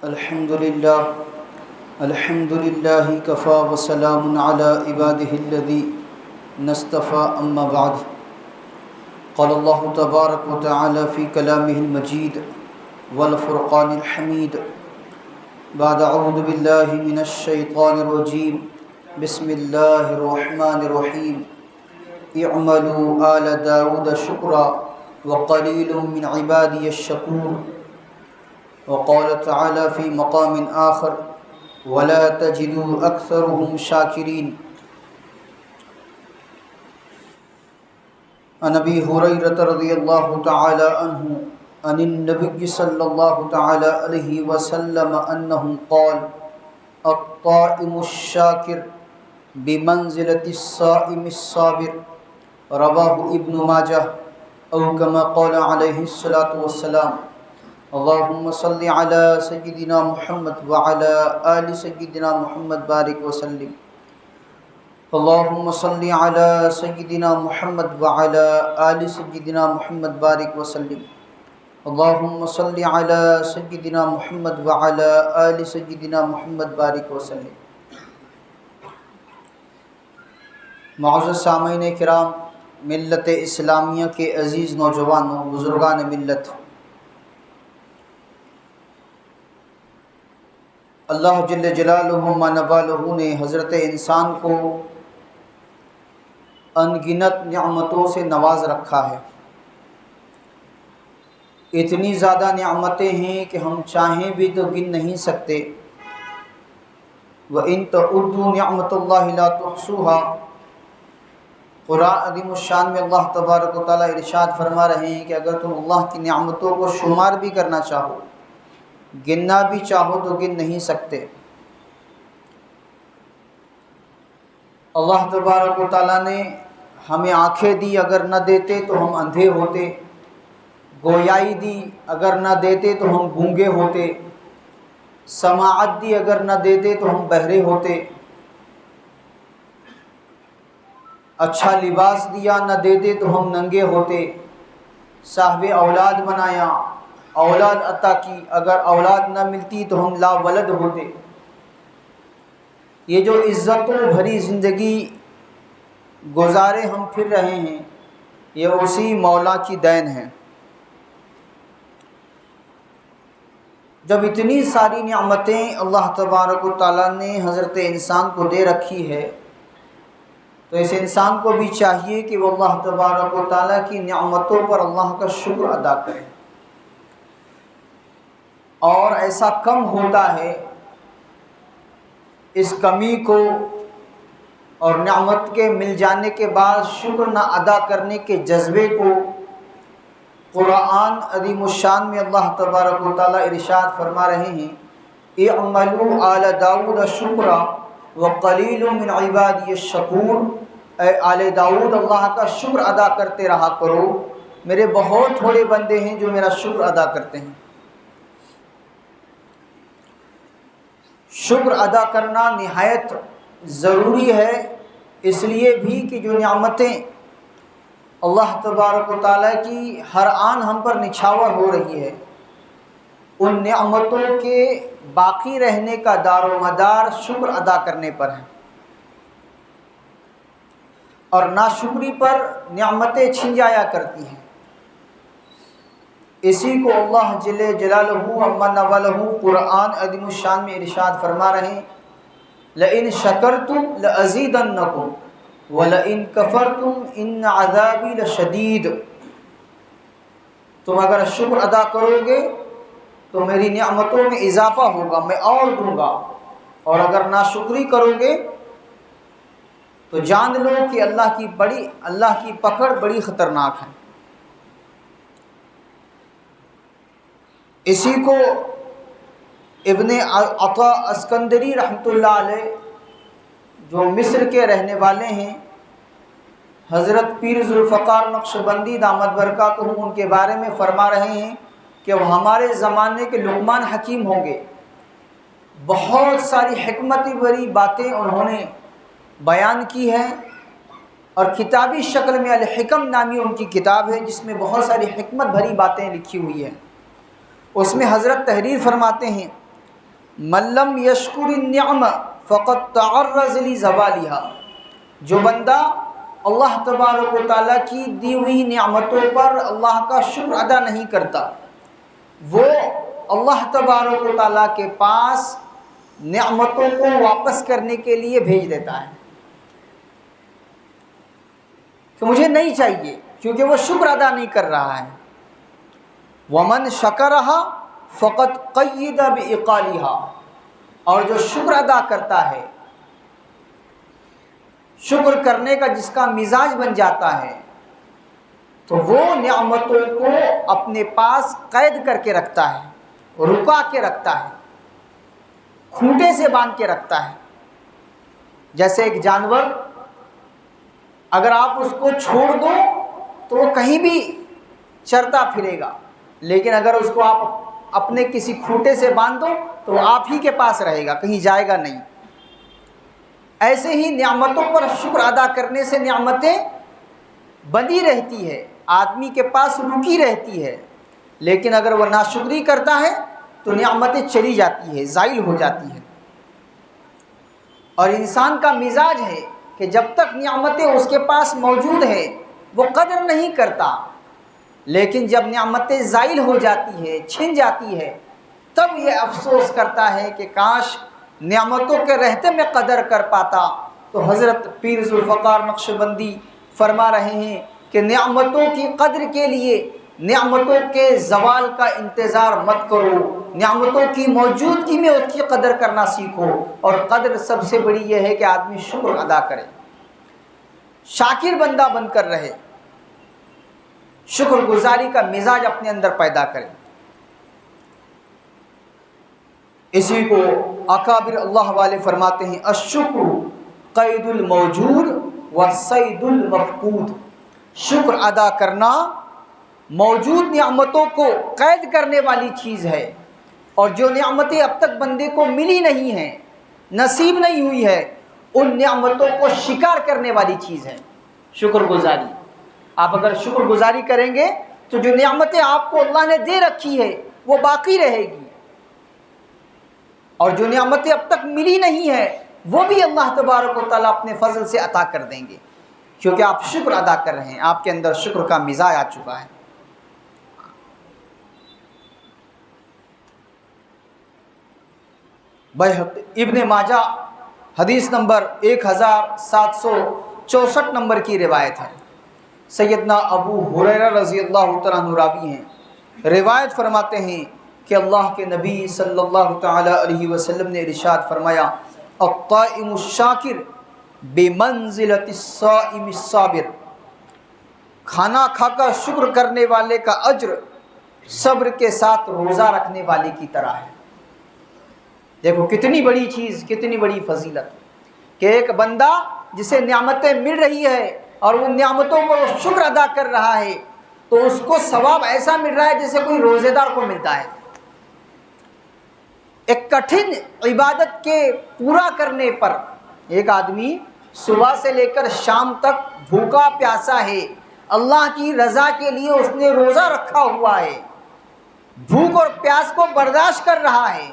الحمد للہ کفا وسلام علی عبادہ الذین اصطفى اما بعد قال اللہ تبارک وتعالی فی کلامہ المجید والفرقان الحمید بعد اعوذ باللہ من الشیطان الرجیم بسم اللہ الرحمن الرحیم اعملوا آل داود شکرا وقلیل من عبادی الشکور وقال تعالی فی مقام آخر ولا تجدوا اکثرهم شاکرین عن ابی ہریرہ رضی اللہ تعالی عنہ عن النبی صلی اللہ تعالی علیہ وسلم انہ قال الطائم الشاکر بمنزلة الصائم الصابر رواہ ابن ماجہ او کما قال علیہ الصلاۃ والسلام اللہم صلی علی سیدنا محمد وعلی آل سیدنا محمد بارک وسلم اللہم صلی علی سیدنا محمد وعلی آل سیدنا محمد بارک وسلم اللہم صلی علی سیدنا محمد وعلی آل سیدنا محمد بارک وسلم۔ معزز سامعین کرام، ملت اسلامیہ کے عزیز نوجوانوں، بزرگان ملت، اللہ جل جلالہ منوالہ نے حضرت انسان کو انگنت نعمتوں سے نواز رکھا ہے۔ اتنی زیادہ نعمتیں ہیں کہ ہم چاہیں بھی تو گن نہیں سکتے۔ وَإِن تَعُدُّوا نِعْمَتَ اللَّهِ لَا تُحْصُوهَا، قرآن عظیم الشان میں اللہ تبارک و تعالیٰ ارشاد فرما رہے ہیں کہ اگر تم اللہ کی نعمتوں کو شمار بھی کرنا چاہو، گننا بھی چاہو تو گن نہیں سکتے۔ اللہ تبارک و تعالیٰ نے ہمیں آنکھیں دی، اگر نہ دیتے تو ہم اندھے ہوتے، گویائی دی اگر نہ دیتے تو ہم گونگے ہوتے، سماعت دی اگر نہ دیتے تو ہم بہرے ہوتے، اچھا لباس دیا نہ دیتے تو ہم ننگے ہوتے، صاحب اولاد بنایا، اولاد عطا کی، اگر اولاد نہ ملتی تو ہم لا ولد ہوتے۔ یہ جو عزتوں بھری زندگی گزارے ہم پھر رہے ہیں، یہ اسی مولا کی دین ہے۔ جب اتنی ساری نعمتیں اللہ تبارک و تعالیٰ نے حضرت انسان کو دے رکھی ہے تو اس انسان کو بھی چاہیے کہ وہ اللہ تبارک و تعالیٰ کی نعمتوں پر اللہ کا شکر ادا کرے۔ اور ایسا کم ہوتا ہے، اس کمی کو اور نعمت کے مل جانے کے بعد شکر نہ ادا کرنے کے جذبے کو قرآن عظیم الشان میں اللہ تبارک و تعالیٰ ارشاد فرما رہے ہیں، اعملوا آل داود شکرا وقلیل من عبادی الشکور، اے آل داود اللہ کا شکر ادا کرتے رہا کرو، میرے بہت تھوڑے بندے ہیں جو میرا شکر ادا کرتے ہیں۔ شکر ادا کرنا نہایت ضروری ہے، اس لیے بھی کہ جو نعمتیں اللہ تبارک و تعالیٰ کی ہر آن ہم پر نچھاور ہو رہی ہے، ان نعمتوں کے باقی رہنے کا دار و مدار شکر ادا کرنے پر ہے، اور ناشکری پر نعمتیں چھن جایا کرتی ہیں۔ اسی کو اللہ جل جلالہ عما نوالہ قرآن عظیم الشان میں ارشاد فرما رہے ہیں، لئن شکرتم لازیدنکم ولئن کفرتم ان عذابی لشدید، تم اگر شکر ادا کرو گے تو میری نعمتوں میں اضافہ ہوگا، میں اور دوں گا، اور اگر ناشکری کرو گے تو جان لو کہ اللہ کی پکڑ بڑی خطرناک ہے۔ اسی کو ابن عطا اسکندری رحمۃ اللہ علیہ جو مصر کے رہنے والے ہیں، حضرت پیر ذوالفقار نقشبندی دامت برکاتہ ان کے بارے میں فرما رہے ہیں کہ وہ ہمارے زمانے کے لقمان حکیم ہوں گے۔ بہت ساری حکمت بھری باتیں انہوں نے بیان کی ہیں، اور کتابی شکل میں الحکم نامی ان کی کتاب ہے جس میں بہت ساری حکمت بھری باتیں لکھی ہوئی ہیں۔ اس میں حضرت تحریر فرماتے ہیں من لم یشکر النعم فقد تعرض لزوالها، جو بندہ اللہ تبارک و تعالیٰ کی دی ہوئی نعمتوں پر اللہ کا شکر ادا نہیں کرتا، وہ اللہ تبارک و تعالیٰ کے پاس نعمتوں کو واپس کرنے کے لیے بھیج دیتا ہے کہ مجھے نہیں چاہیے، کیونکہ وہ شکر ادا نہیں کر رہا ہے۔ ومن شکرها فقد قید بعقالها، اور جو شکر ادا کرتا ہے، شکر کرنے کا جس کا مزاج بن جاتا ہے، تو وہ نعمتوں کو اپنے پاس قید کر کے رکھتا ہے، رکا کے رکھتا ہے، کھوٹے سے باندھ کے رکھتا ہے۔ جیسے ایک جانور، اگر آپ اس کو چھوڑ دو تو وہ کہیں بھی چرتا پھرے گا، لیکن اگر اس کو آپ اپنے کسی کھوٹے سے باندھ دو تو وہ آپ ہی کے پاس رہے گا، کہیں جائے گا نہیں۔ ایسے ہی نعمتوں پر شکر ادا کرنے سے نعمتیں بندی رہتی ہے، آدمی کے پاس رکی رہتی ہے، لیکن اگر وہ ناشکری کرتا ہے تو نعمتیں چلی جاتی ہے، زائل ہو جاتی ہے۔ اور انسان کا مزاج ہے کہ جب تک نعمتیں اس کے پاس موجود ہے وہ قدر نہیں کرتا، لیکن جب نعمتیں زائل ہو جاتی ہے، چھن جاتی ہے، تب یہ افسوس کرتا ہے کہ کاش نعمتوں کے رہتے میں قدر کر پاتا۔ تو حضرت پیر ذوالفقار نقشبندی فرما رہے ہیں کہ نعمتوں کی قدر کے لیے نعمتوں کے زوال کا انتظار مت کرو، نعمتوں کی موجودگی میں اس کی قدر کرنا سیکھو۔ اور قدر سب سے بڑی یہ ہے کہ آدمی شکر ادا کرے، شاکر بندہ بن کر رہے، شکر گزاری کا مزاج اپنے اندر پیدا کرے۔ اسی کو اکابر اللہ والے فرماتے ہیں، الشکر قید الموجود وصید المفقود، شکر ادا کرنا موجود نعمتوں کو قید کرنے والی چیز ہے، اور جو نعمتیں اب تک بندے کو ملی نہیں ہیں، نصیب نہیں ہوئی ہے، ان نعمتوں کو شکار کرنے والی چیز ہے شکر گزاری۔ آپ اگر شکر گزاری کریں گے تو جو نعمتیں آپ کو اللہ نے دے رکھی ہے وہ باقی رہے گی، اور جو نعمتیں اب تک ملی نہیں ہیں وہ بھی اللہ تبارک و تعالیٰ اپنے فضل سے عطا کر دیں گے، کیونکہ آپ شکر ادا کر رہے ہیں، آپ کے اندر شکر کا مزاج آ چکا ہے۔ ابن ماجہ حدیث نمبر 1764 نمبر کی روایت ہے، سیدنا ابو ہریرہ رضی اللہ تعالیٰ عنہ راوی ہیں، روایت فرماتے ہیں کہ اللہ کے نبی صلی اللہ تعالی علیہ وسلم نے ارشاد فرمایا، الطائم الشاکر بمنزلۃ الصائم الصابر، کھانا کھا کر شکر کرنے والے کا اجر صبر کے ساتھ روزہ رکھنے والے کی طرح ہے۔ دیکھو کتنی بڑی چیز، کتنی بڑی فضیلت کہ ایک بندہ جسے نعمتیں مل رہی ہے اور ان نعمتوں پر شکر ادا کر رہا ہے تو اس کو ثواب ایسا مل رہا ہے جیسے کوئی روزے دار کو ملتا ہے۔ ایک کٹھن عبادت کے پورا کرنے پر ایک آدمی صبح سے لے کر شام تک بھوکا پیاسا ہے، اللہ کی رضا کے لیے اس نے روزہ رکھا ہوا ہے، بھوک اور پیاس کو برداشت کر رہا ہے،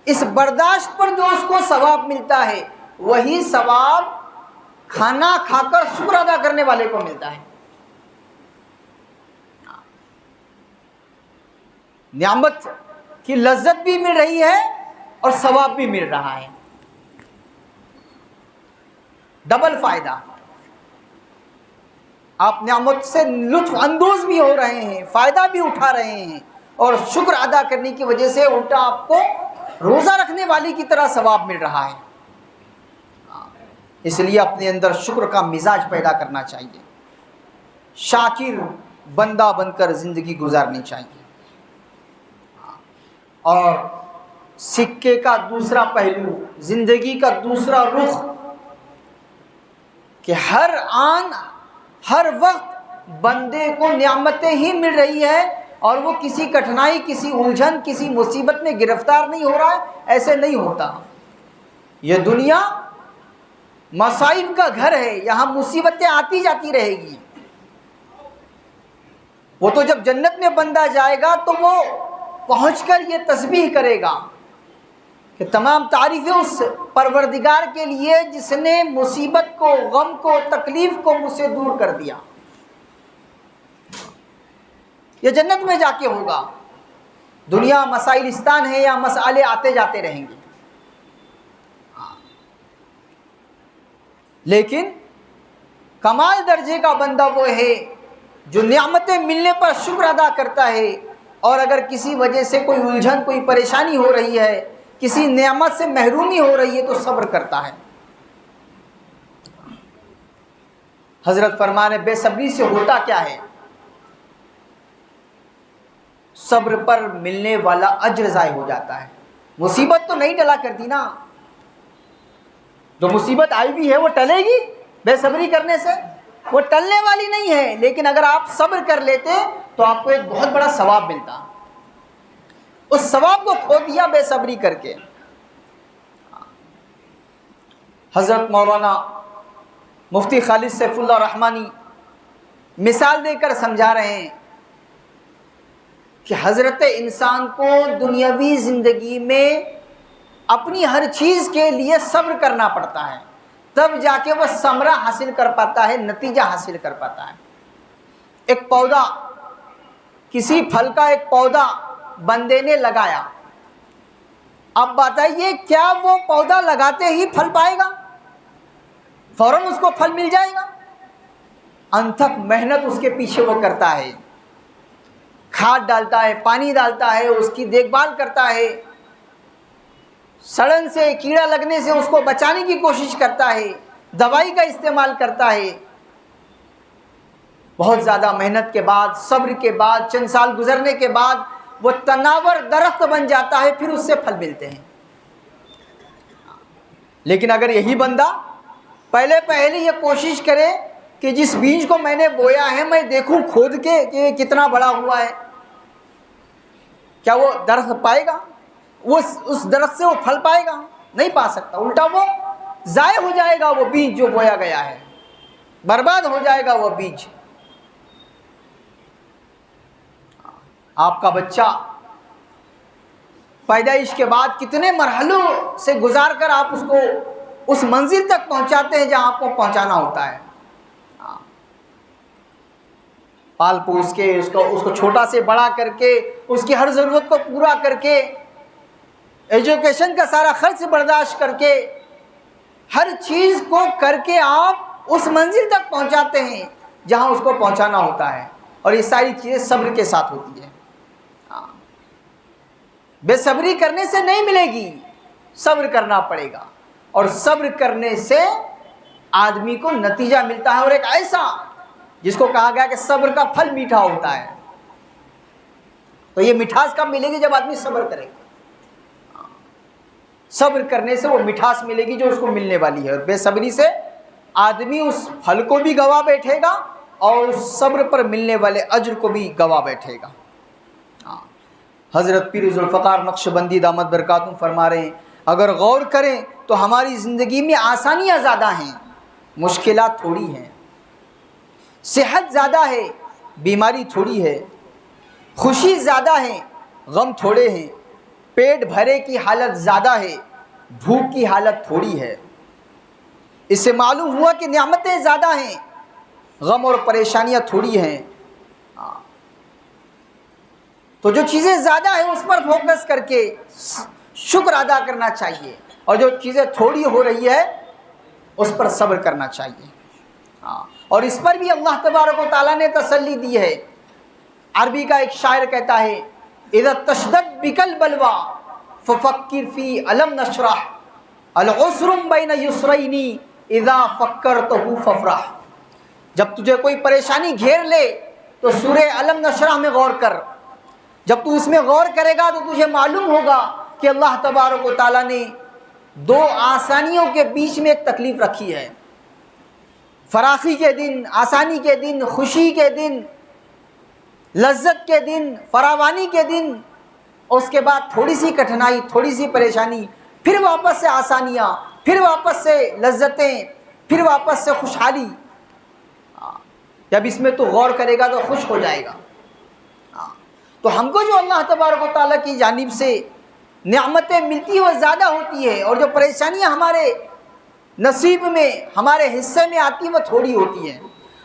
اس برداشت پر جو اس کو ثواب ملتا ہے وہی ثواب کھانا کھا کر شکر ادا کرنے والے کو ملتا ہے۔ نعمت کی لذت بھی مل رہی ہے اور ثواب بھی مل رہا ہے، ڈبل فائدہ۔ آپ نعمت سے لطف اندوز بھی ہو رہے ہیں، فائدہ بھی اٹھا رہے ہیں، اور شکر ادا کرنے کی وجہ سے الٹا آپ کو روزہ رکھنے والی کی طرح ثواب مل رہا ہے۔ اس لیے اپنے اندر شکر کا مزاج پیدا کرنا چاہیے، شاکر بندہ بن کر زندگی گزارنی چاہیے۔ اور سکے کا دوسرا پہلو، زندگی کا دوسرا رخ، کہ ہر آن ہر وقت بندے کو نعمتیں ہی مل رہی ہے اور وہ کسی کٹھنائی، کسی الجھن، کسی مصیبت میں گرفتار نہیں ہو رہا ہے، ایسے نہیں ہوتا۔ یہ دنیا مصائب کا گھر ہے، یہاں مصیبتیں آتی جاتی رہے گی۔ وہ تو جب جنت میں بندہ جائے گا تو وہ پہنچ کر یہ تسبیح کرے گا کہ تمام تعریفیں اس پروردگار کے لیے جس نے مصیبت کو، غم کو، تکلیف کو مجھ سے دور کر دیا. یہ جنت میں جا کے ہوگا. دنیا مسائلستان ہے یا مسئلے آتے جاتے رہیں گے. لیکن کمال درجے کا بندہ وہ ہے جو نعمتیں ملنے پر شکر ادا کرتا ہے، اور اگر کسی وجہ سے کوئی الجھن، کوئی پریشانی ہو رہی ہے، کسی نعمت سے محرومی ہو رہی ہے تو صبر کرتا ہے. حضرت فرمانے بے صبری سے ہوتا کیا ہے؟ صبر پر ملنے والا اجر ضائع ہو جاتا ہے. مصیبت تو نہیں ٹلا کرتی نا. جو مصیبت آئی بھی ہے وہ ٹلے گی بے صبری کرنے سے؟ وہ ٹلنے والی نہیں ہے. لیکن اگر آپ صبر کر لیتے تو آپ کو ایک بہت بڑا ثواب ملتا. اس ثواب کو کھو دیا بے صبری کر کے. حضرت مولانا مفتی خالد سیف اللہ رحمانی مثال دے کر سمجھا رہے ہیں کہ حضرت انسان کو دنیاوی زندگی میں اپنی ہر چیز کے لیے صبر کرنا پڑتا ہے، تب جا کے وہ ثمرہ حاصل کر پاتا ہے، نتیجہ حاصل کر پاتا ہے. ایک پودا، کسی پھل کا ایک پودا بندے نے لگایا. اب بتائیے کیا وہ پودا لگاتے ہی پھل پائے گا؟ فوراً اس کو پھل مل جائے گا؟ انتھک محنت اس کے پیچھے وہ کرتا ہے، کھاد ڈالتا ہے، پانی ڈالتا ہے، اس کی دیکھ بھال کرتا ہے، سڑن سے، کیڑا لگنے سے اس کو بچانے کی کوشش کرتا ہے، دوائی کا استعمال کرتا ہے. بہت زیادہ محنت کے بعد، صبر کے بعد، چند سال گزرنے کے بعد وہ تناور درخت بن جاتا ہے، پھر اس سے پھل ملتے ہیں. لیکن اگر یہی بندہ پہلے یہ کوشش کرے کہ جس بیج کو میں نے بویا ہے میں دیکھوں کھود کے کہ یہ کتنا بڑا ہوا ہے، کیا وہ درخت پائے گا؟ وہ اس درخت سے وہ پھل پائے گا؟ نہیں پا سکتا. الٹا وہ ضائع ہو جائے گا. وہ بیج جو بویا گیا ہے برباد ہو جائے گا وہ بیج. آپ کا بچہ پیدائش کے بعد کتنے مرحلوں سے گزار کر آپ اس کو اس منزل تک پہنچاتے ہیں جہاں آپ کو پہنچانا ہوتا ہے. پال پوس کے اس کو چھوٹا سے بڑا کر کے اس کی ہر ضرورت کو پورا کر کے ایجوکیشن کا سارا خرچ برداشت کر کے ہر چیز کو کر کے آپ اس منزل تک پہنچاتے ہیں جہاں اس کو پہنچانا ہوتا ہے. اور یہ ساری چیزیں صبر کے ساتھ ہوتی ہیں. بے صبری کرنے سے نہیں ملے گی، صبر کرنا پڑے گا. اور صبر کرنے سے آدمی کو نتیجہ ملتا ہے، اور ایک ایسا جس کو کہا گیا کہ صبر کا پھل میٹھا ہوتا ہے. تو یہ مٹھاس کب ملے گی؟ جب آدمی صبر کرے گا. صبر کرنے سے وہ مٹھاس ملے گی جو اس کو ملنے والی ہے. اور بے صبری سے آدمی اس پھل کو بھی گوا بیٹھے گا اور اس صبر پر ملنے والے اجر کو بھی گوا بیٹھے گا. حضرت پیر ذوالفقار نقشبندی دامت برکاتہم فرما رہے ہیں اگر غور کریں تو ہماری زندگی میں آسانیاں زیادہ ہیں، مشکلات تھوڑی ہیں. صحت زیادہ ہے، بیماری تھوڑی ہے. خوشی زیادہ ہے، غم تھوڑے ہیں. پیٹ بھرے کی حالت زیادہ ہے، بھوک کی حالت تھوڑی ہے. اس سے معلوم ہوا کہ نعمتیں زیادہ ہیں، غم اور پریشانیاں تھوڑی ہیں. تو جو چیزیں زیادہ ہیں اس پر فوکس کر کے شکر ادا کرنا چاہیے، اور جو چیزیں تھوڑی ہو رہی ہے اس پر صبر کرنا چاہیے. اور اس پر بھی اللہ تبارک و تعالیٰ نے تسلی دی ہے. عربی کا ایک شاعر کہتا ہے اذا تشدد بک البلوى ففکر فی الم نشرح العسر بین یسرین اذا فکرتہ فافرح. جب تجھے کوئی پریشانی گھیر لے تو سورہ الم نشرح میں غور کر. جب تو اس میں غور کرے گا تو تجھے معلوم ہوگا کہ اللہ تبارک و تعالیٰ نے دو آسانیوں کے بیچ میں ایک تکلیف رکھی ہے. فراخی کے دن، آسانی کے دن، خوشی کے دن، لذت کے دن، فراوانی کے دن، اس کے بعد تھوڑی سی کٹھنائی، تھوڑی سی پریشانی، پھر واپس سے آسانیاں، پھر واپس سے لذتیں، پھر واپس سے خوشحالی. جب اس میں تو غور کرے گا تو خوش ہو جائے گا. تو ہم کو جو اللہ تبارک و تعالیٰ کی جانب سے نعمتیں ملتی ہیں وہ زیادہ ہوتی ہے، اور جو پریشانیاں ہمارے نصیب میں ہمارے حصے میں آتی ہیں وہ تھوڑی ہوتی ہیں،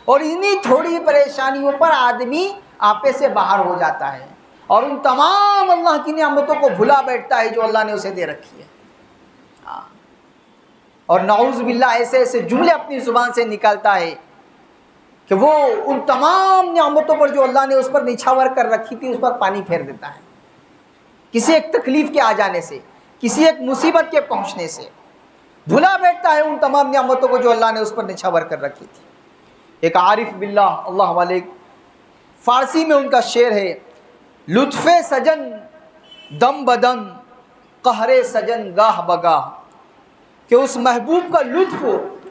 اور انہی تھوڑی پریشانیوں پر آدمی آپے سے باہر ہو جاتا ہے اور ان تمام اللہ کی نعمتوں کو بھلا بیٹھتا ہے جو اللہ نے اسے دے رکھی ہے۔ اور نعوذ باللہ ایسے ایسے جملے اپنی زبان سے نکالتا ہے کہ وہ ان تمام نعمتوں پر جو اللہ نے اس پر نچھاور کر رکھی تھی اس پر پانی پھیر دیتا ہے، کسی ایک تکلیف کے آ جانے سے، کسی ایک مصیبت کے پہنچنے سے بھلا بیٹھتا ہے ان تمام نعمتوں کو جو اللہ نے اس پر نچھاور کر رکھی تھی۔ ایک عارف باللہ اللہ والے فارسی میں ان کا شعر ہے، لطف سجن دم بدن قہر سجن گاہ بگاہ، کہ اس محبوب کا لطف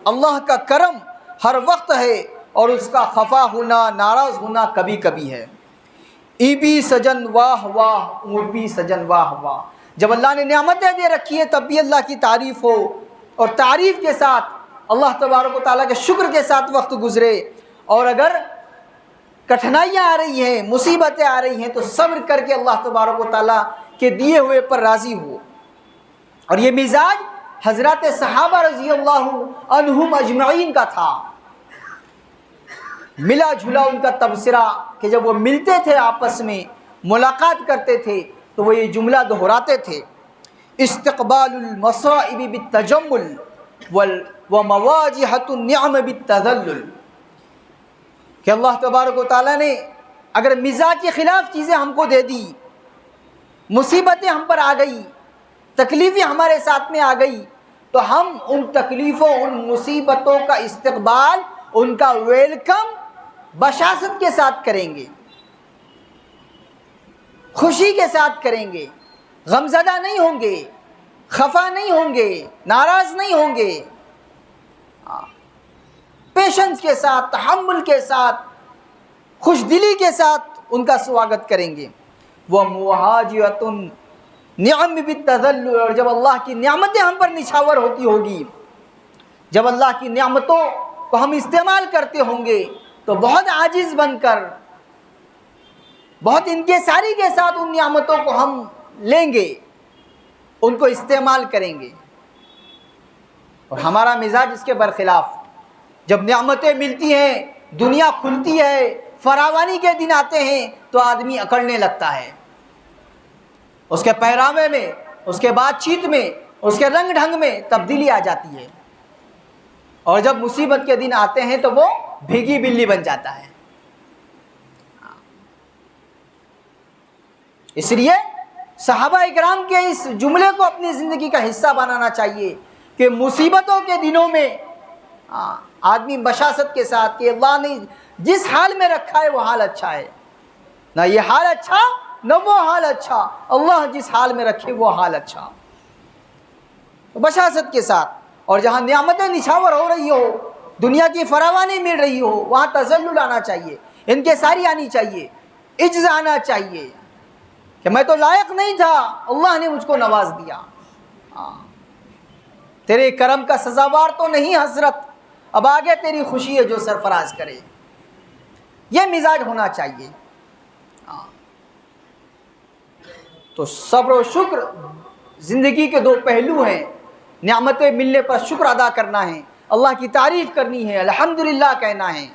اللہ کا کرم ہر وقت ہے اور اس کا خفا ہونا ناراض ہونا کبھی کبھی ہے۔ ای بھی سجن واہ واہ اون بھی سجن واہ واہ، جب اللہ نے نعمتیں دے رکھی ہے تب بھی اللہ کی تعریف ہو، اور تعریف کے ساتھ اللہ تبارک و تعالیٰ کے شکر کے ساتھ وقت گزرے، اور اگر کٹھنائیاں آ رہی ہیں مصیبتیں آ رہی ہیں تو صبر کر کے اللہ تبارک و تعالیٰ کے دیے ہوئے پر راضی ہو۔ اور یہ مزاج حضرات صحابہ رضی اللہ عنہم اجمعین کا تھا، ملا جھلا ان کا تبصرہ کہ جب وہ ملتے تھے آپس میں ملاقات کرتے تھے تو وہ یہ جملہ دہراتے تھے، استقبال المصائب بالتجمل ومواجہۃ النعم بالتذلل، کہ اللہ تبارک و تعالیٰ نے اگر مزاج کے خلاف چیزیں ہم کو دے دی، مصیبتیں ہم پر آ گئی، تکلیفیں ہمارے ساتھ میں آ گئی، تو ہم ان تکلیفوں ان مصیبتوں کا استقبال، ان کا ویلکم بشاشت کے ساتھ کریں گے، خوشی کے ساتھ کریں گے، غمزدہ نہیں ہوں گے، خفا نہیں ہوں گے، ناراض نہیں ہوں گے، پیشنس کے ساتھ، تحمل کے ساتھ، خوش دلی کے ساتھ ان کا سواگت کریں گے۔ وہ مواجہۃ النعم بالتذلل، اور جب اللہ کی نعمتیں ہم پر نچھاور ہوتی ہوگی، جب اللہ کی نعمتوں کو ہم استعمال کرتے ہوں گے تو بہت عاجز بن کر، بہت انکساری کے ساتھ ان نعمتوں کو ہم لیں گے، ان کو استعمال کریں گے، اور ہمارا مزاج اس کے برخلاف، جب نعمتیں ملتی ہیں، دنیا کھلتی ہے، فراوانی کے دن آتے ہیں تو آدمی اکڑنے لگتا ہے، اس کے پیرامے میں، اس کے بات چیت میں، اس کے رنگ ڈھنگ میں تبدیلی آ جاتی ہے، اور جب مصیبت کے دن آتے ہیں تو وہ بھیگی بلی بن جاتا ہے۔ اس لیے صحابہ اکرام کے اس جملے کو اپنی زندگی کا حصہ بنانا چاہیے کہ مصیبتوں کے دنوں میں آدمی بشاشت کے ساتھ کہ اللہ نے جس حال میں رکھا ہے وہ حال اچھا ہے، نہ یہ حال اچھا نہ وہ حال اچھا، اللہ جس حال میں رکھے وہ حال اچھا، بشاشت کے ساتھ۔ اور جہاں نعمتیں نچھاور ہو رہی ہو، دنیا کی فراوانی مل رہی ہو، وہاں تذلل آنا چاہیے، انکساری آنی چاہیے، عجز آنا چاہیے کہ میں تو لائق نہیں تھا، اللہ نے مجھ کو نواز دیا، تیرے کرم کا سزاوار تو نہیں حضرت، اب آگے تیری خوشی ہے جو سرفراز کرے، یہ مزاج ہونا چاہیے۔ تو صبر و شکر زندگی کے دو پہلو ہیں، نعمتیں ملنے پر شکر ادا کرنا ہے، اللہ کی تعریف کرنی ہے، الحمدللہ کہنا ہے،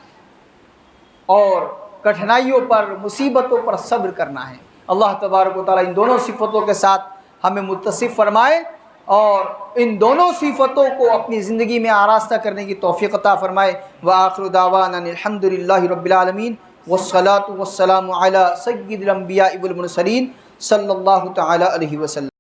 اور کٹھنائیوں پر مصیبتوں پر صبر کرنا ہے۔ اللہ تبارک و تعالیٰ ان دونوں صفتوں کے ساتھ ہمیں متصف فرمائے اور ان دونوں صفتوں کو اپنی زندگی میں آراستہ کرنے کی توفیق عطا فرمائے۔ وآخر دعوانا الحمدللہ رب العالمین والصلاة والسلام علی سید الانبیاء والمرسلین صلی اللہ تعالی علیہ وسلم۔